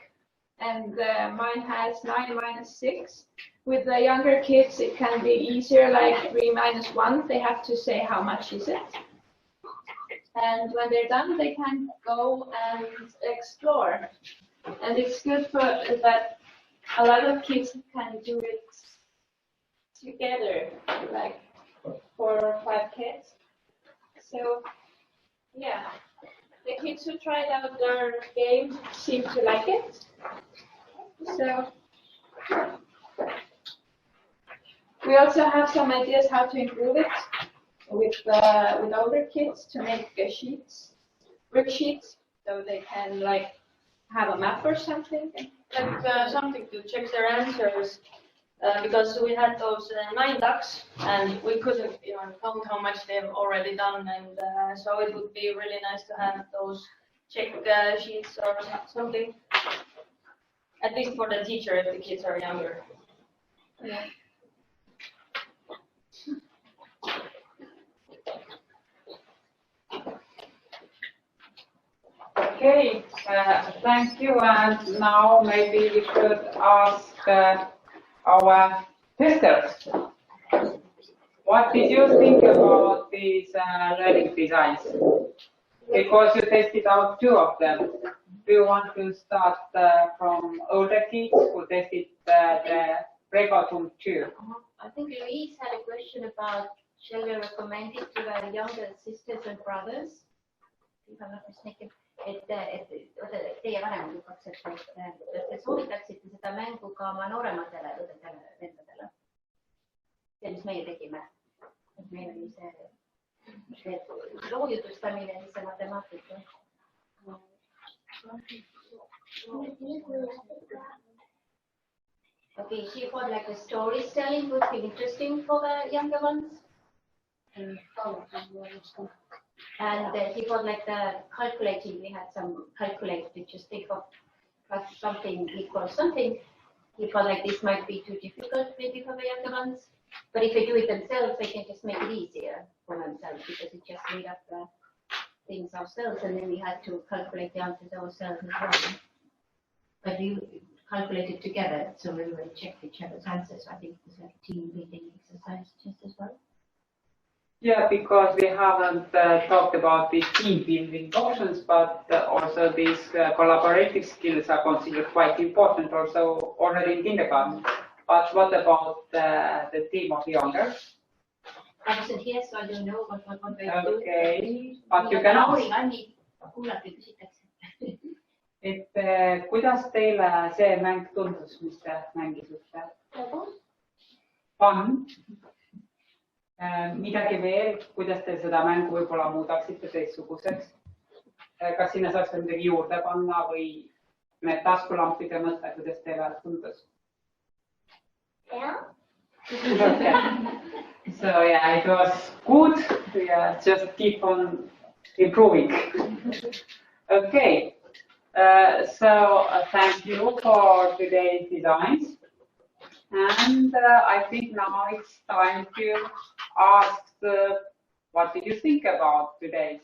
and mine has 9 - 6. With the younger kids, it can be easier, like 3 - 1. They have to say how much is it. And when they're done, they can go and explore. And it's good for that a lot of kids can do it together, like 4 or 5 kids. So, yeah, the kids who tried out our game seem to like it. So, we also have some ideas how to improve it with older kids to make sheets, worksheets, so they can like have a map or something. Like something to check their answers, because we had those 9 ducks and we couldn't even count how much they've already done, and so it would be really nice to have those check sheets or something, at least for the teacher if the kids are younger. Yeah. Okay, thank you. And now maybe we should ask our testers. What did you think about these learning designs? because you tested out 2 of them. Do you want to start from older kids who tested the Bregatum 2? I think Louise had a question about shall we recommend it to our younger sisters and brothers? If I'm not mistaken. Teie vanemad lubaks, et te soovitaksite seda mängu ka oma noorematele õdedele, vendadele. See, mis meie tegime. Meil oli see loojutustamine ja siis see matemaatika. Okay, she thought like the storytelling would be interesting for the younger ones. And he thought like the calculating, we had some calculate to just think of something equals something. He thought like this might be too difficult maybe for the younger ones. But if they do it themselves, they can just make it easier for themselves because it just made up the things ourselves and then we had to calculate the answers ourselves as well. But we calculated together, so we really checked each other's answers. So I think it was like a team building exercise just as well. Yeah, because we haven't talked about the team building options, but also these collaborative skills are considered quite important also already in kindergarten. But what about the team of younger? I wasn't here, so I don't know what they do. Okay, but you can ask. Et kuidas teile see mäng tundus, mis te mängisite? Fun. Midagi veel, kuidas te seda mängu võib-olla muudaksite teistsuguseks? Kas sinna saaks veel midagi juurde panna või need taskulampide mõte, kuidas teile tundus? Yeah. Okay. So yeah, it was good. Yeah, just keep on improving. Okay. Thank you for today's designs. And I think now it's time to ask what did you think about today's